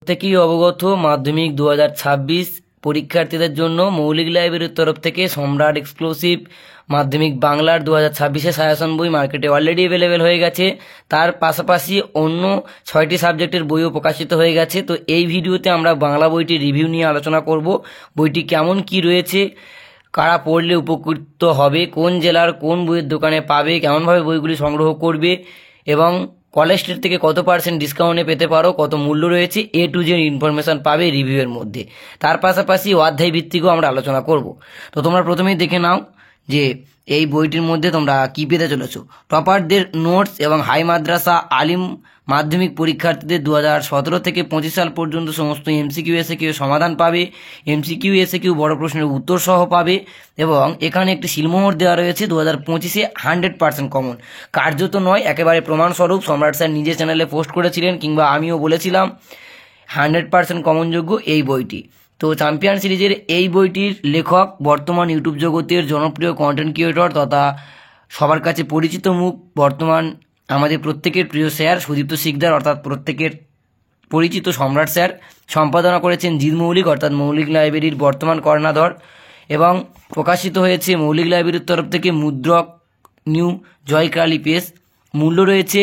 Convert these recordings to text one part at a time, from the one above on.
থেকেই অবগত মাধ্যমিক 2026 পরীক্ষার্থীদের জন্য মৌলিক লাইব্রেরির তরফ থেকে সম্রাট এক্সক্লুসিভ মাধ্যমিক বাংলার 2026 সাজেশন বই মার্কেটে অলরেডি অ্যাভেলেবেল হয়ে গেছে। তার পাশাপাশি অন্য 6টি সাবজেক্টের বইও প্রকাশিত হয়ে গেছে। তো এই ভিডিওতে আমরা বাংলা বইটির রিভিউ নিয়ে আলোচনা করব। বইটি কেমন কি রয়েছে, কারা পড়লে উপকৃত হবে, কোন জেলার কোন বইয়ের দোকানে পাবে, কেমনভাবে বইগুলি সংগ্রহ করবে এবং কলেজ স্ট্রিট থেকে কত % ডিসকাউন্টে পেতে পারো, কত মূল্য রয়েছে, A to Z ইনফরমেশন পাবে রিভিউয়ের মধ্যে। তার পাশাপাশি অধ্যায় ভিত্তিকও আমরা আলোচনা করব। তো তোমরা প্রথমেই দেখে নাও যে এই বইটির মধ্যে তোমরা কি পেতে চলেছো। টপারদের নোটস এবং হাই মাদ্রাসা আলিম মাধ্যমিক পরীক্ষার্থীদের 2017 থেকে 25 সাল পর্যন্ত সমস্ত MCQ SAQ সমাধান পাবে, MCQ SAQ বড় প্রশ্নের উত্তর সহ পাবে এবং এখানে একটি সিলমোহর দেওয়া রয়েছে 2025-এ 100% কমন। কার্যত নয়, একেবারে প্রমাণস্বরূপ সম্রাট স্যার নিজের চ্যানেলে পোস্ট করেছিলেন কিংবা আমিও বলেছিলাম 100% কমনযোগ্য এই বইটি। তো চ্যাম্পিয়ন সিরিজের এই বইটির লেখক বর্তমান ইউটিউব জগতের জনপ্রিয় কন্টেন্ট ক্রিয়েটর তথা সবার কাছে পরিচিত মুখ, বর্তমান আমাদের প্রত্যেকের প্রিয় স্যার সুদীপ্ত শিকদার অর্থাৎ প্রত্যেকের পরিচিত সম্রাট স্যার। সম্পাদনা করেছেন জিৎ মৌলিক অর্থাৎ মৌলিক লাইব্রেরির বর্তমান কর্ণধার এবং প্রকাশিত হয়েছে মৌলিক লাইব্রেরির তরফ থেকে মুদ্রক নিউ জয়কালী পেস। মূল্য রয়েছে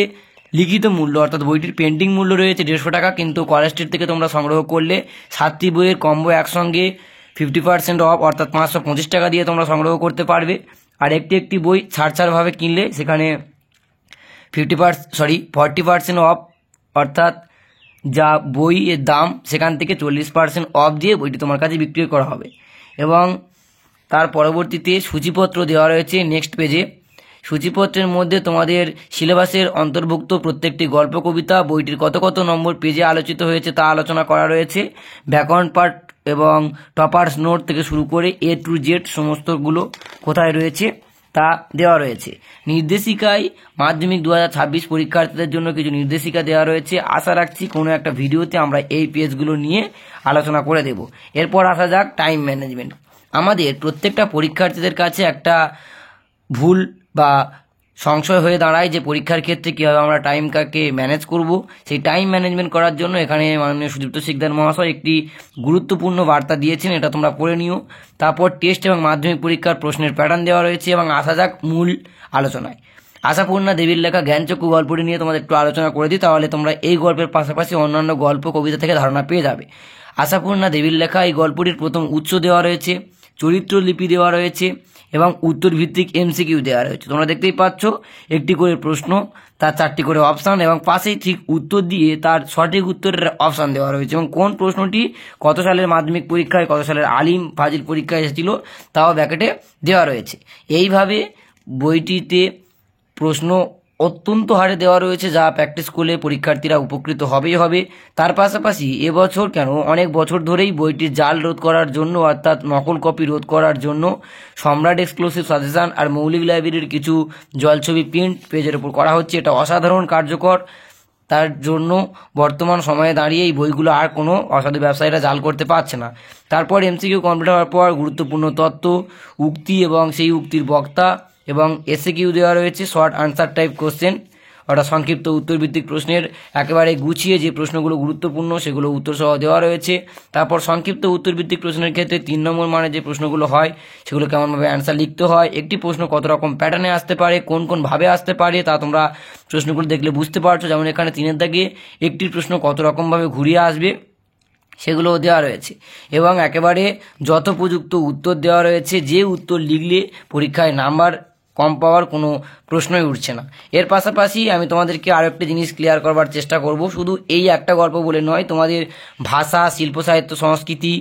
লিখিত মূল্য অর্থাৎ বইটির পেন্টিং মূল্য রয়েছে 150 টাকা, কিন্তু কলেজ স্ট্রিট থেকে তোমরা সংগ্রহ করলে 7টি বইয়ের কম্বো একসঙ্গে 50% অফ অর্থাৎ 525 টাকা দিয়ে তোমরা সংগ্রহ করতে পারবে। আর একটি বই ছাড়ভাবে কিনলে সেখানে 40% অফ অর্থাৎ যা বইয়ের দাম সেখান থেকে 40% অফ দিয়ে বইটি তোমার কাছে বিক্রি করা হবে। এবং তার পরবর্তীতে সূচিপত্র দেওয়া রয়েছে নেক্সট পেজে। সূচিপত্রের মধ্যে তোমাদের সিলেবাসের অন্তর্ভুক্ত প্রত্যেকটি গল্প কবিতা, বইটির কত নম্বর পেজে আলোচিত হয়েছে তা আলোচনা করা রয়েছে। ব্যাকরণ পার্ট এবং টপার্স নোট থেকে শুরু করে A to Z সমস্তগুলো কোথায় রয়েছে তা দেওয়া রয়েছে। নির্দেশিকায় মাধ্যমিক 2026 পরীক্ষার্থীদের জন্য কিছু নির্দেশিকা দেওয়া রয়েছে। আশা রাখছি কোনো একটা ভিডিওতে আমরা এই পেজগুলো নিয়ে আলোচনা করে দেব। এরপর আসা যাক টাইম ম্যানেজমেন্ট। আমাদের প্রত্যেকটা পরীক্ষার্থীদের কাছে একটা ভুল বা সংশয় হয়ে দাঁড়ায় যে পরীক্ষার ক্ষেত্রে কীভাবে আমরা টাইমটাকে ম্যানেজ করব। সেই টাইম ম্যানেজমেন্ট করার জন্য এখানে মাননীয় সুদীপ্ত শিকদার মহাশয় একটি গুরুত্বপূর্ণ বার্তা দিয়েছেন, এটা তোমরা পড়ে নিও। তারপর টেস্ট এবং মাধ্যমিক পরীক্ষার প্রশ্নের প্যাটার্ন দেওয়া রয়েছে এবং আসা যাক মূল আলোচনায়। আশাপূর্ণা দেবীর লেখা জ্ঞানচক্ষু গল্পটি নিয়ে তোমাদের একটু আলোচনা করে দিই, তাহলে তোমরা এই গল্পের পাশাপাশি অন্যান্য গল্প কবিতা থেকে ধারণা পেয়ে যাবে। আশাপূর্ণা দেবীর লেখা এই গল্পটির প্রথম উৎস দেওয়া রয়েছে, চরিত্র লিপি দেওয়া রয়েছে এবং উত্তর ভিত্তিক MCQ দেওয়া রয়েছে। তোমরা দেখতেই পাচ্ছ একটি করে প্রশ্ন, তার 4টি করে অপশান এবং পাশেই ঠিক উত্তর দিয়ে তার সঠিক উত্তরের অপশান দেওয়া রয়েছে এবং কোন প্রশ্নটি কত সালের মাধ্যমিক পরীক্ষায়, কত সালের আলিম ফাজিল পরীক্ষায় এসেছিল তাও ব্যাকেটে দেওয়া রয়েছে। এইভাবে বইটিতে প্রশ্ন অত্যন্ত হারে দেওয়া রয়েছে যা প্র্যাকটিস করলে পরীক্ষার্থীরা উপকৃত হবে। তার পাশাপাশি এবছর কেন অনেক বছর ধরেই বইটির জাল রোধ করার জন্য অর্থাৎ নকল কপি রোধ করার জন্য সম্রাট এক্সক্লুসিভ সাজেশন আর মৌলিক লাইব্রেরির কিছু জলছবি প্রিন্ট পেজের উপর করা হচ্ছে। এটা অসাধারণ কার্যকর। তার জন্য বর্তমান সময়ে দাঁড়িয়ে এই বইগুলো আর কোনো অসাধু ব্যবসায়ীরা জাল করতে পারছে না। তারপর MCQ কমপ্লিট হওয়ার পর গুরুত্বপূর্ণ তথ্য, উক্তি এবং সেই উক্তির বক্তা এবং SAQ দেওয়া রয়েছে, শর্ট আনসার টাইপ কোশ্চেন অর্থাৎ সংক্ষিপ্ত উত্তরভিত্তিক প্রশ্নের একেবারে গুছিয়ে যে প্রশ্নগুলো গুরুত্বপূর্ণ সেগুলো উত্তর সহ দেওয়া রয়েছে। তারপর সংক্ষিপ্ত উত্তরভিত্তিক প্রশ্নের ক্ষেত্রে 3 নম্বর মানে যে প্রশ্নগুলো হয় সেগুলো কেমনভাবে অ্যান্সার লিখতে হয়, একটি প্রশ্ন কত রকম প্যাটার্নে আসতে পারে, কোন ভাবে আসতে পারে তা তোমরা প্রশ্নগুলো দেখলে বুঝতে পারছো। যেমন এখানে 3-এর দাগে একটি প্রশ্ন কত রকমভাবে ঘুরিয়ে আসবে সেগুলোও দেওয়া রয়েছে এবং একেবারে যথোপযুক্ত উত্তর দেওয়া রয়েছে। যে উত্তর লিখলে পরীক্ষায় নাম্বার কম পাওয়ার কোনো প্রশ্নই উঠছে না। এর পাশাপাশি আমি তোমাদেরকে আরও একটি জিনিস ক্লিয়ার করবার চেষ্টা করব, শুধু এই একটা গল্প বলে নয়, তোমাদের ভাষা, শিল্প, সাহিত্য, সংস্কৃতি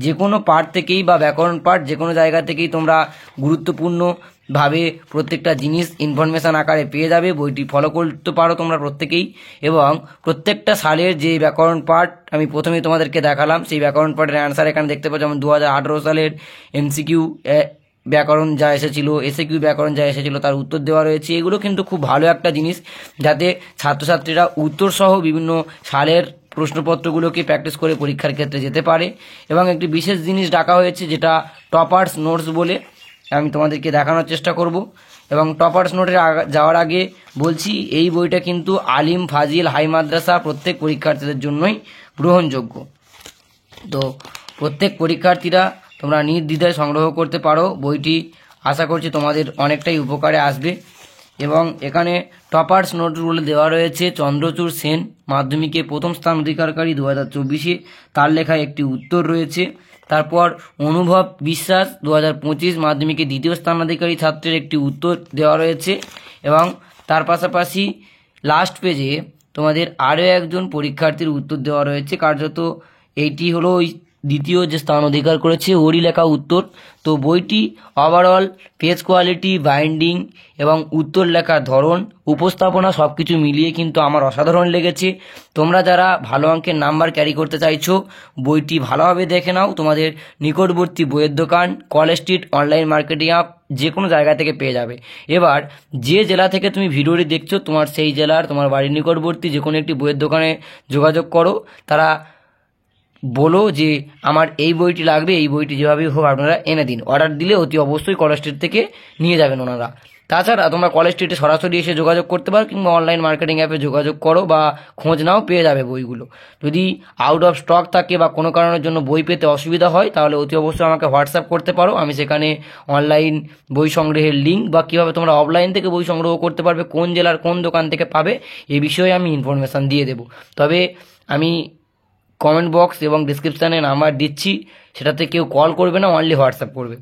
যে কোনো পার্ট থেকেই বা ব্যাকরণ পার্ট যে কোনো জায়গা থেকেই তোমরা গুরুত্বপূর্ণভাবে প্রত্যেকটা জিনিস ইনফরমেশান আকারে পেয়ে যাবে। বইটি ফলো করতে পারো তোমরা প্রত্যেকেই এবং প্রত্যেকটা সালের যে ব্যাকরণ পার্ট আমি প্রথমেই তোমাদেরকে দেখালাম সেই ব্যাকরণ পার্টের অ্যান্সার এখানে দেখতে পাচ্ছ। যেমন 2018 সালের MCQ ব্যাকরণ যা এসেছিল, SAQ ব্যাকরণ যা এসেছিল তার উত্তর দেওয়া রয়েছে। এগুলো কিন্তু খুব ভালো একটা জিনিস যাতে ছাত্রছাত্রীরা উত্তর সহ বিভিন্ন সালের প্রশ্নপত্রগুলোকে প্র্যাকটিস করে পরীক্ষার ক্ষেত্রে যেতে পারে। এবং একটি বিশেষ জিনিস ডাকা হয়েছে যেটা টপার্স নোটস বলে আমি তোমাদেরকে দেখানোর চেষ্টা করব। এবং টপার্স নোটে যাওয়ার আগে বলছি, এই বইটা কিন্তু আলিম, ফাজিল, হাই মাদ্রাসা প্রত্যেক পরীক্ষার্থীদের জন্যই গ্রহণযোগ্য। তো প্রত্যেক পরীক্ষার্থীরা তোমরা নির্দ্বিধায় সংগ্রহ করতে পারো। বইটি আশা করছি তোমাদের অনেকটাই উপকারে আসবে। এবং এখানে টপার্স নোট বলে দেওয়া রয়েছে চন্দ্রচূড় সেন মাধ্যমিকে প্রথম স্থান অধিকারকারী 2024-এ, তার লেখা একটি উত্তর রয়েছে। তারপর অনুভব বিশ্বাস 2025 মাধ্যমিকে দ্বিতীয় স্থানাধিকারী ছাত্রের একটি উত্তর দেওয়া রয়েছে। এবং তার পাশাপাশি লাস্ট পেজে তোমাদের আরও একজন পরীক্ষার্থীর উত্তর দেওয়া রয়েছে। কার্যত এইটি হলো ওই দ্বিতীয় যে স্থান অধিকার করেছে ওরই লেখা উত্তর। তো বইটি ওভারঅল পেজ কোয়ালিটি, বাইন্ডিং এবং উত্তর লেখার ধরন, উপস্থাপনা সব কিছু মিলিয়ে কিন্তু আমার অসাধারণ লেগেছে। তোমরা যারা ভালো অঙ্কের নাম্বার ক্যারি করতে চাইছো, বইটি ভালোভাবে দেখে নাও। তোমাদের নিকটবর্তী বইয়ের দোকান, college street, online marketing app যে কোনো জায়গা থেকে পেয়ে যাবে। এবার যে জেলা থেকে তুমি ভিডিওটি দেখছো, তোমার সেই জেলার তোমার বাড়ির নিকটবর্তী যে কোনো একটি বইয়ের দোকানে যোগাযোগ করো। তারা বলো যে আমার এই বইটি লাগবে, এই বইটি যেভাবেই হোক আপনারা এনে দিন। অর্ডার দিলে অতি অবশ্যই কলেজ স্ট্রিট থেকে নিয়ে যাবেন ওনারা। তাছাড়া তোমরা কলেজ স্ট্রিটে সরাসরি এসে যোগাযোগ করতে পারো, কিংবা অনলাইন মার্কেটিং অ্যাপে যোগাযোগ করো বা খোঁজ নাও, পেয়ে যাবে বইগুলো। যদি আউট অফ স্টক থাকে বা কোনো কারণের জন্য বই পেতে অসুবিধা হয়, তাহলে অতি অবশ্যই আমাকে হোয়াটসঅ্যাপ করতে পারো। আমি সেখানে অনলাইন বই সংগ্রহের লিঙ্ক বা কীভাবে তোমরা অফলাইন থেকে বই সংগ্রহ করতে পারবে, কোন জেলার কোন দোকান থেকে পাবে, এই বিষয়ে আমি ইনফরমেশান দিয়ে দেবো। তবে আমি কমেন্ট বক্স এবং ডিসক্রিপশানে নাম্বার দিচ্ছি, সেটাতে কেউ কল করবে না, অনলি হোয়াটসঅ্যাপ করবে।